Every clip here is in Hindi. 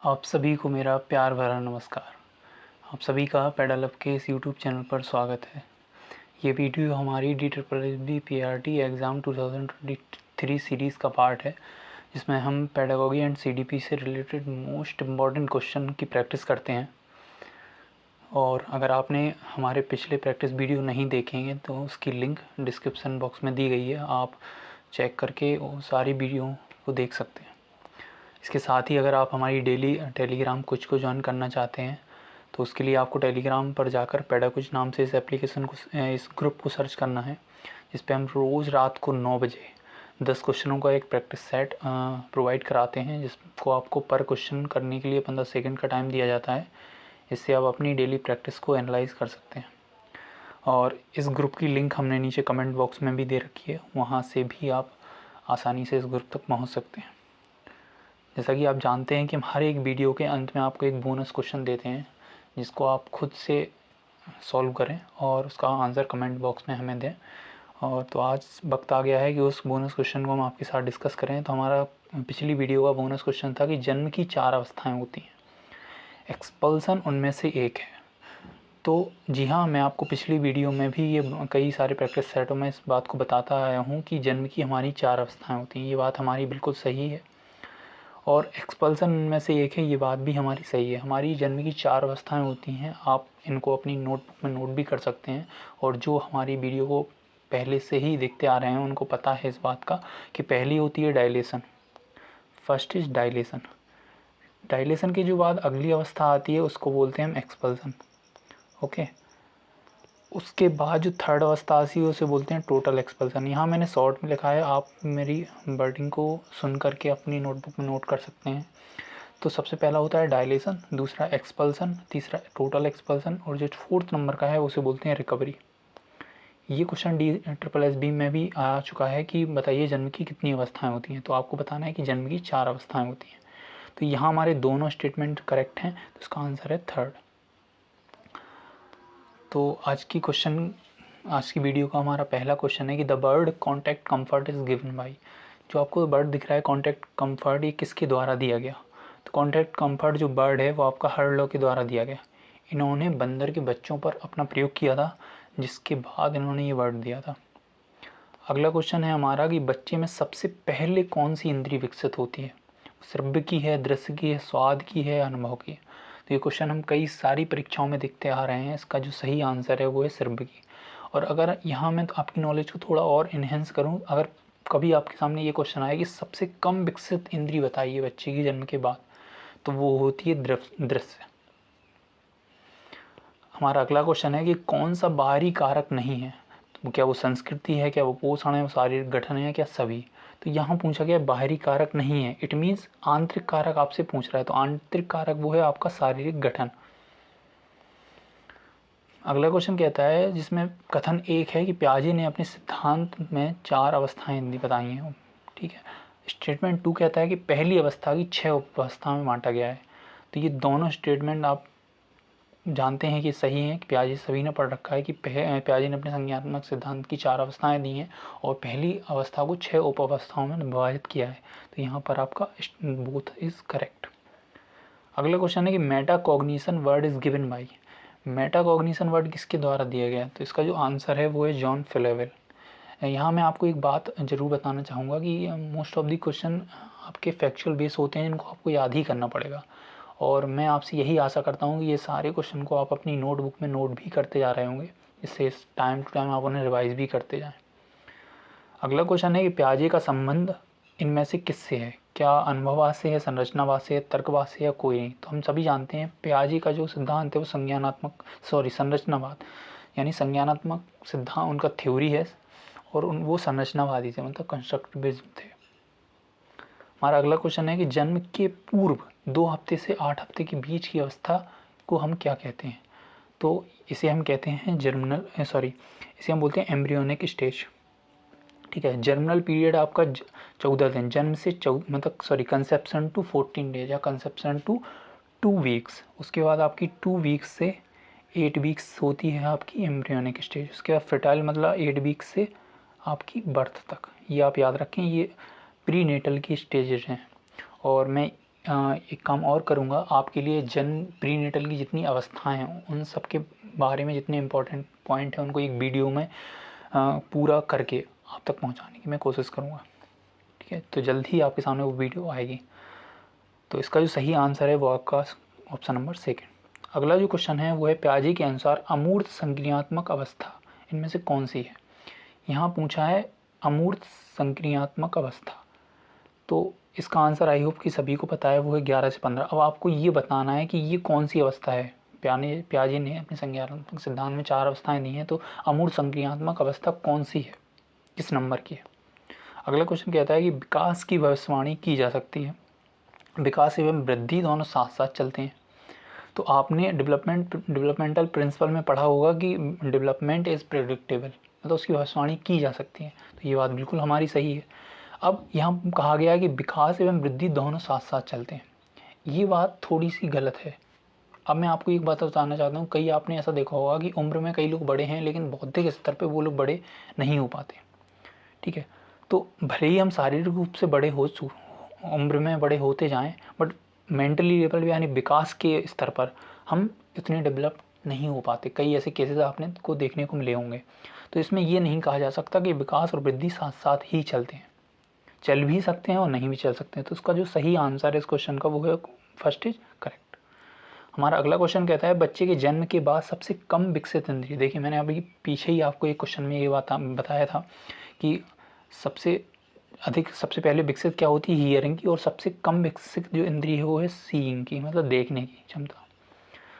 आप सभी को मेरा प्यार भरा नमस्कार। आप सभी का पेडल अप के इस यूट्यूब चैनल पर स्वागत है। ये वीडियो हमारी DSSB PRT एग्ज़ाम 2023 सीरीज़ का पार्ट है, जिसमें हम पेडागोगी एंड CDP से रिलेटेड मोस्ट इम्पॉर्टेंट क्वेश्चन की प्रैक्टिस करते हैं। और अगर आपने हमारे पिछले प्रैक्टिस वीडियो नहीं देखेंगे तो उसकी लिंक डिस्क्रिप्शन बॉक्स में दी गई है, आप चेक करके वो सारी वीडियो को देख सकते हैं। इसके साथ ही अगर आप हमारी डेली टेलीग्राम कुछ को ज्वाइन करना चाहते हैं तो उसके लिए आपको टेलीग्राम पर जाकर पेडाकुछ नाम से इस एप्लीकेशन को, इस ग्रुप को सर्च करना है, जिस पे हम रोज़ रात को 9 बजे 10 क्वेश्चनों का एक प्रैक्टिस सेट प्रोवाइड कराते हैं, जिसको आपको पर क्वेश्चन करने के लिए 15 सेकंड का टाइम दिया जाता है। इससे आप अपनी डेली प्रैक्टिस को एनालाइज कर सकते हैं। और इस ग्रुप की लिंक हमने नीचे कमेंट बॉक्स में भी दे रखी है, वहाँ से भी आप आसानी से इस ग्रुप तक पहुँच सकते हैं। जैसा कि आप जानते हैं कि हम हर एक वीडियो के अंत में आपको एक बोनस क्वेश्चन देते हैं, जिसको आप खुद से सॉल्व करें और उसका आंसर कमेंट बॉक्स में हमें दें। और तो आज वक्त आ गया है कि उस बोनस क्वेश्चन को हम आपके साथ डिस्कस करें। तो हमारा पिछली वीडियो का बोनस क्वेश्चन था कि जन्म की 4 अवस्थाएं होती हैं, एक्सपल्सन उनमें से एक है। तो जी हाँ, मैं आपको पिछली वीडियो में भी ये कई सारे प्रैक्टिस सेटों में इस बात को बताता आया हूँ कि जन्म की हमारी 4 अवस्थाएं होती हैं। ये बात हमारी बिल्कुल सही है और एक्सपल्सन में से एक है, ये बात भी हमारी सही है। हमारी जन्म की 4 अवस्थाएं होती हैं। आप इनको अपनी नोटबुक में नोट भी कर सकते हैं, और जो हमारी वीडियो को पहले से ही देखते आ रहे हैं उनको पता है इस बात का कि पहली होती है dilation. First is dilation. Dilation के जो बाद अगली अवस्था आती है उसको बोलते हैं हम एक्सपल्सन। ओके, उसके बाद जो थर्ड अवस्था आती है उसे बोलते हैं टोटल एक्सपल्सन। यहाँ मैंने शॉर्ट में लिखा है, आप मेरी वर्डिंग को सुन करके अपनी नोटबुक में नोट कर सकते हैं। तो सबसे पहला होता है डायलेशन, दूसरा एक्सपल्सन, तीसरा टोटल एक्सपल्सन, और जो फोर्थ नंबर का है उसे बोलते हैं रिकवरी। ये क्वेश्चन DSSB में भी आ चुका है कि बताइए जन्म की कितनी अवस्थाएं होती हैं। तो आपको बताना है कि जन्म की 4 अवस्थाएं होती हैं। तो यहाँ हमारे दोनों स्टेटमेंट करेक्ट हैं, तो इसका आंसर है थर्ड। तो आज की वीडियो का हमारा पहला क्वेश्चन है कि the bird contact comfort is given by. जो आपको बर्ड दिख रहा है कॉन्टैक्ट कम्फर्ट, ये किसके द्वारा दिया गया? तो कॉन्टैक्ट कम्फर्ट जो बर्ड है वो आपका हर्लो के द्वारा दिया गया। इन्होंने बंदर के बच्चों पर अपना प्रयोग किया था, जिसके बाद इन्होंने ये वर्ड दिया था। अगला क्वेश्चन है हमारा कि बच्चे में सबसे पहले कौन सी इंद्री विकसित होती है? श्रव्य की है, दृश्य की है, स्वाद की है, अनुभव की है? तो ये क्वेश्चन हम कई सारी परीक्षाओं में देखते आ रहे हैं। इसका जो सही आंसर है वो है श्रव्य की। और अगर यहाँ मैं तो आपकी नॉलेज को थोड़ा और इन्हेंस करूँ, अगर कभी आपके सामने ये क्वेश्चन आए कि सबसे कम विकसित इंद्री बताइए बच्चे की जन्म के बाद, तो वो होती है दृश्य। हमारा अगला क्वेश्चन है कि कौन सा बाहरी कारक नहीं है? तो क्या वो संस्कृति है, क्या वो पोषण है, वो शारीरिक गठन है, क्या सभी? तो यहाँ पूछा गया बाहरी कारक नहीं है, इट मीन्स आंतरिक कारक आपसे पूछ रहा है। तो आंतरिक कारक वो है आपका शारीरिक गठन। अगला क्वेश्चन कहता है, जिसमें कथन एक है कि पियाजे ने अपने सिद्धांत में 4 अवस्थाएं बताई हैं। ठीक है। स्टेटमेंट 2 कहता है कि पहली अवस्था की 6 अवस्था में बांटा गया है। तो ये दोनों स्टेटमेंट आप जानते हैं कि सही है, कि पियाजे सभी ने पढ़ रखा है कि पियाजे ने अपने संज्ञानात्मक सिद्धांत की 4 अवस्थाएं दी हैं और पहली अवस्था को 6 उप अवस्थाओं में विभाजित किया है। तो यहाँ पर आपका बोथ इज करेक्ट। अगला क्वेश्चन है कि metacognition word is given by. Metacognition word किसके द्वारा दिया गया? तो इसका जो आंसर है वो है जॉन फ्लेवेल। यहाँ मैं आपको एक बात ज़रूर बताना चाहूँगा कि मोस्ट ऑफ द क्वेश्चन आपके फैक्चुअल बेस होते हैं, इनको आपको याद ही करना पड़ेगा। और मैं आपसे यही आशा करता हूँ कि ये सारे क्वेश्चन को आप अपनी नोटबुक में नोट भी करते जा रहे होंगे, इससे टाइम टू टाइम आप उन्हें रिवाइज भी करते जाएं। अगला क्वेश्चन है कि प्याजे का संबंध इनमें से किससे है? क्या अनुभववाद से है, संरचनावाद से है, तर्कवाद से, या कोई नहीं? तो हम सभी जानते हैं प्याजे का जो सिद्धांत है वो संरचनावाद, यानी संज्ञानात्मक सिद्धांत उनका थ्योरी है, और वो संरचनावादी थे, मतलब कंस्ट्रक्टिविज्म थे। हमारा अगला क्वेश्चन है कि जन्म के पूर्व 2 हफ्ते से 8 हफ्ते के बीच की अवस्था को हम क्या कहते हैं? तो इसे हम कहते हैं इसे हम बोलते हैं एम्ब्रियोनिक स्टेज। ठीक है। जर्मिनल पीरियड आपका 14 दिन, जन्म से कंसेप्शन टू 14 डेज या कंसेप्शन टू 2 वीक्स। उसके बाद आपकी 2 वीक्स से 8 वीक्स होती है आपकी एम्ब्रियोनिक स्टेज। उसके बाद फर्टाइल मतलब 8 वीक्स से आपकी बर्थ तक। ये आप याद रखें, ये प्री नेटल की स्टेजेस हैं। और मैं एक काम और करूँगा, आपके लिए जन्म प्रीनेटल की जितनी अवस्थाएं हैं उन सब के बारे में जितने इम्पोर्टेंट पॉइंट हैं उनको एक वीडियो में पूरा करके आप तक पहुंचाने की मैं कोशिश करूँगा। ठीक है, तो जल्द ही आपके सामने वो वीडियो आएगी। तो इसका जो सही आंसर है वो आपका ऑप्शन नंबर सेकेंड। अगला जो क्वेश्चन है वो है पियाजे के अनुसार अमूर्त संक्रियात्मक अवस्था इनमें से कौन सी है। यहाँ पूछा है अमूर्त संक्रियात्मक अवस्था, तो इसका आंसर आई होप कि सभी को पता है, वो है 11 से 15। अब आपको ये बताना है कि ये कौन सी अवस्था है। पियाजे ने अपने संज्ञानात्मक सिद्धांत में 4 अवस्थाएं दी हैं, तो अमूर्त संक्रियात्मक अवस्था कौन सी है, किस नंबर की है। अगला क्वेश्चन कहता है कि विकास की भविष्यवाणी की जा सकती है। विकास एवं वृद्धि दोनों साथ साथ चलते हैं। तो आपने डेवलपमेंटल प्रिंसिपल में पढ़ा होगा कि डेवलपमेंट इज़ प्रेडिक्टेबल, मतलब उसकी भविष्यवाणी की जा सकती है। तो ये बात बिल्कुल हमारी सही है। अब यहाँ कहा गया है कि विकास एवं वृद्धि दोनों साथ साथ चलते हैं, ये बात थोड़ी सी गलत है। अब मैं आपको एक बात बताना चाहता हूँ, कई आपने ऐसा देखा होगा कि उम्र में कई लोग बड़े हैं लेकिन बौद्धिक स्तर पे वो लोग बड़े नहीं हो पाते। ठीक है, तो भले ही हम शारीरिक रूप से बड़े हो उम्र में बड़े होते जाएं, बट मेंटली लेवल यानी विकास के स्तर पर हम इतने डेवलप नहीं हो पाते। कई ऐसे केसेस आपने को देखने को मिले होंगे। तो इसमें ये नहीं कहा जा सकता कि विकास और वृद्धि साथ साथ ही चलते हैं, चल भी सकते हैं और नहीं भी चल सकते हैं। तो उसका जो सही आंसर है इस क्वेश्चन का वो है फर्स्ट इज करेक्ट। हमारा अगला क्वेश्चन कहता है बच्चे के जन्म के बाद सबसे कम विकसित इंद्रिय। देखिए मैंने अभी पीछे ही आपको एक क्वेश्चन में ये बात बताया था कि सबसे पहले विकसित क्या होती है, हियरिंग की, और सबसे कम विकसित जो इंद्रिय है वो है सीइंग की, मतलब देखने की क्षमता।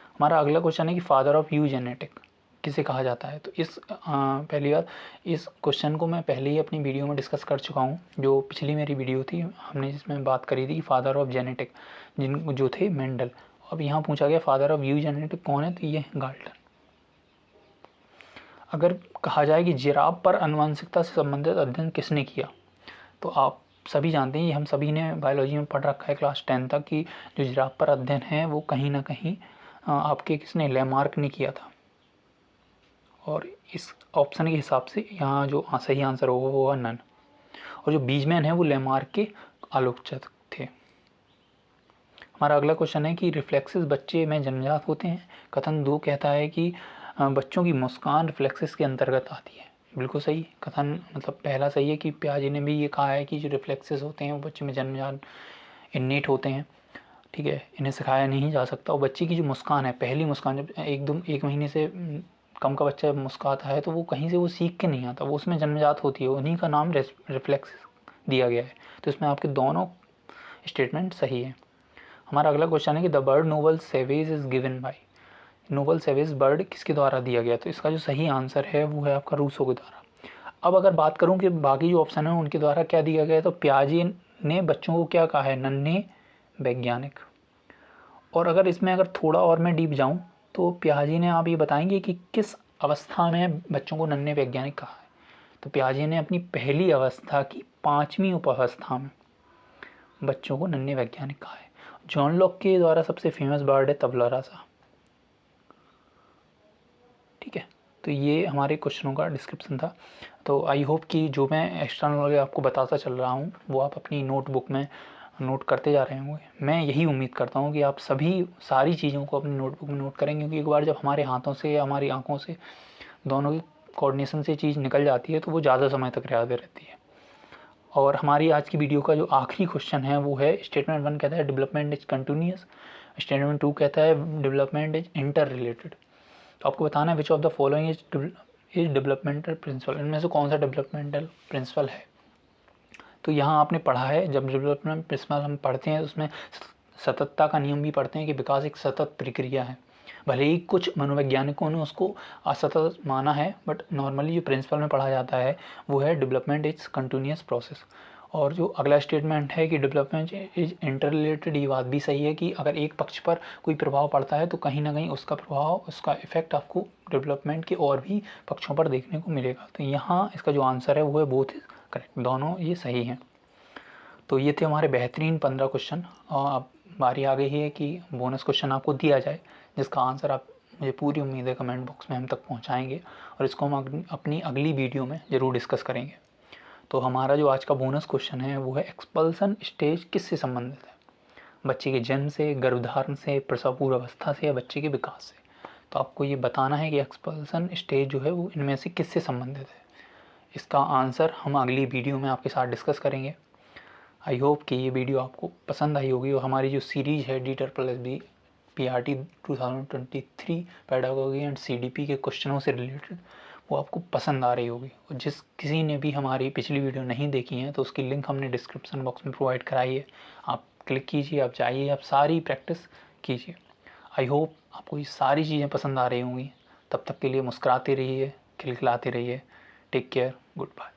हमारा अगला क्वेश्चन है कि फादर ऑफ यूजेनेटिक किसे कहा जाता है। तो इस पहली बार इस क्वेश्चन को मैं पहले ही अपनी वीडियो में डिस्कस कर चुका हूँ। जो पिछली मेरी वीडियो थी हमने जिसमें बात करी थी कि फादर ऑफ जेनेटिक जो थे मेंडल। अब यहाँ पूछा गया फादर ऑफ यूजेनेटिक कौन है, तो ये गाल्टन। अगर कहा जाए कि जिराफ पर आनुवंशिकता से संबंधित अध्ययन किसने किया, तो आप सभी जानते हैं, हम सभी ने बायोलॉजी में पढ़ रखा है क्लास 10 तक कि जो जिराफ पर अध्ययन है वो कहीं ना कहीं आपके किसने, लेमार्क ने किया था। और इस ऑप्शन के हिसाब से यहाँ जो सही आंसर होगा वो है नन। और जो बीजमैन है वो लेमार्क के आलोचक थे। हमारा अगला क्वेश्चन है कि रिफ्लेक्सेस बच्चे में जन्मजात होते हैं। कथन 2 कहता है कि बच्चों की मुस्कान रिफ्लेक्सेस के अंतर्गत आती है। बिल्कुल सही कथन, मतलब पहला सही है कि पियाजे ने भी ये कहा है कि जो रिफ्लेक्सेस होते हैं वो बच्चे में जन्मजात इन्नेट होते हैं। ठीक है, इन्हें सिखाया नहीं जा सकता। और बच्चे की जो मुस्कान है, पहली मुस्कान, जब एक महीने से कम का बच्चा मुस्कुराता है तो वो कहीं से वो सीख के नहीं आता, वो उसमें जन्मजात होती है, उन्हीं का नाम रिफ्लेक्स दिया गया है। तो इसमें आपके दोनों स्टेटमेंट सही है। हमारा अगला क्वेश्चन है कि the bird noble savage is given by. Noble savage bird किसके द्वारा दिया गया, तो इसका जो सही आंसर है वो है आपका रूसो के द्वारा। अब अगर बात करूं कि बाकी जो ऑप्शन है उनके द्वारा क्या दिया गया है, तो पियाजे ने बच्चों को क्या कहा है, नन्हे वैज्ञानिक। और अगर थोड़ा और मैं डीप जाऊं तो पियाजे ने, आप ये बताएंगे कि किस अवस्था में बच्चों को नन्हे वैज्ञानिक कहा है। तो पियाजे ने अपनी पहली अवस्था की 5वीं उपावस्था में बच्चों को नन्हे वैज्ञानिक कहा है। जॉन लॉक के द्वारा सबसे फेमस बर्ड है तबला राजा। ठीक है, तो ये हमारे क्वेश्चनों का डिस्क्रिप्शन था। तो आई होप कि जो मैं एक्स्ट्रा नॉलेज आपको बताता चल रहा हूँ वो आप अपनी नोटबुक में नोट करते जा रहे होंगे। मैं यही उम्मीद करता हूँ कि आप सभी सारी चीज़ों को अपनी नोटबुक में नोट करेंगे, क्योंकि एक बार जब हमारे हाथों से या हमारी आँखों से दोनों की कोऑर्डिनेशन से चीज़ निकल जाती है तो वो ज़्यादा समय तक याद रहती है। और हमारी आज की वीडियो का जो आखिरी क्वेश्चन है वो है स्टेटमेंट 1 कहता है डेवलपमेंट इज कंटिन्यूस, स्टेटमेंट 2 कहता है डेवलपमेंट इज इंटर रिलेटेड। तो आपको बताना है which of the following is developmental principle, इनमें से कौन सा डेवलपमेंटल प्रिंसिपल है। तो यहाँ आपने पढ़ा है, जब डेवलपमेंट प्रिंसिपल हम पढ़ते हैं उसमें सततता का नियम भी पढ़ते हैं कि विकास एक सतत प्रक्रिया है। भले ही कुछ मनोवैज्ञानिकों ने उसको असतत माना है, बट नॉर्मली जो प्रिंसिपल में पढ़ा जाता है वो है डेवलपमेंट इज कंटिन्यूस प्रोसेस। और जो अगला स्टेटमेंट है कि डेवलपमेंट इज इंटर रिलेटेड, ये बात भी सही है कि अगर एक पक्ष पर कोई प्रभाव पड़ता है तो कहीं ना कहीं उसका प्रभाव, उसका इफेक्ट आपको डेवलपमेंट के और भी पक्षों पर देखने को मिलेगा। तो यहाँ इसका जो आंसर है वो है बोथ इज करेक्ट, दोनों ये सही हैं। तो ये थे हमारे बेहतरीन 15 क्वेश्चन। और अब बारी आ गई है कि बोनस क्वेश्चन आपको दिया जाए जिसका आंसर आप, मुझे पूरी उम्मीद है, कमेंट बॉक्स में हम तक पहुंचाएंगे और इसको हम अपनी अगली वीडियो में ज़रूर डिस्कस करेंगे। तो हमारा जो आज का बोनस क्वेश्चन है वो है एक्सपल्सन स्टेज किससे संबंधित है। बच्चे के जन्म से, गर्भधारण से, प्रसव पूर्वावस्था से या बच्चे के विकास से। तो आपको ये बताना है कि एक्सपल्सन स्टेज जो है वो इनमें से किससे संबंधित है। इसका आंसर हम अगली वीडियो में आपके साथ डिस्कस करेंगे। आई होप कि ये वीडियो आपको पसंद आई होगी और हमारी जो सीरीज है DEET PRT 2023 pedagogy and CDP के क्वेश्चनों से रिलेटेड वो आपको पसंद आ रही होगी। और जिस किसी ने भी हमारी पिछली वीडियो नहीं देखी है तो उसकी लिंक हमने डिस्क्रिप्शन बॉक्स में प्रोवाइड कराई है, आप क्लिक कीजिए, आप जाइए, आप सारी प्रैक्टिस कीजिए। आई होप आपको ये सारी चीज़ें पसंद आ रही होंगी। तब तक के लिए मुस्कुराते रहिए, खिलखिलाते रहिए। Take care, good bye.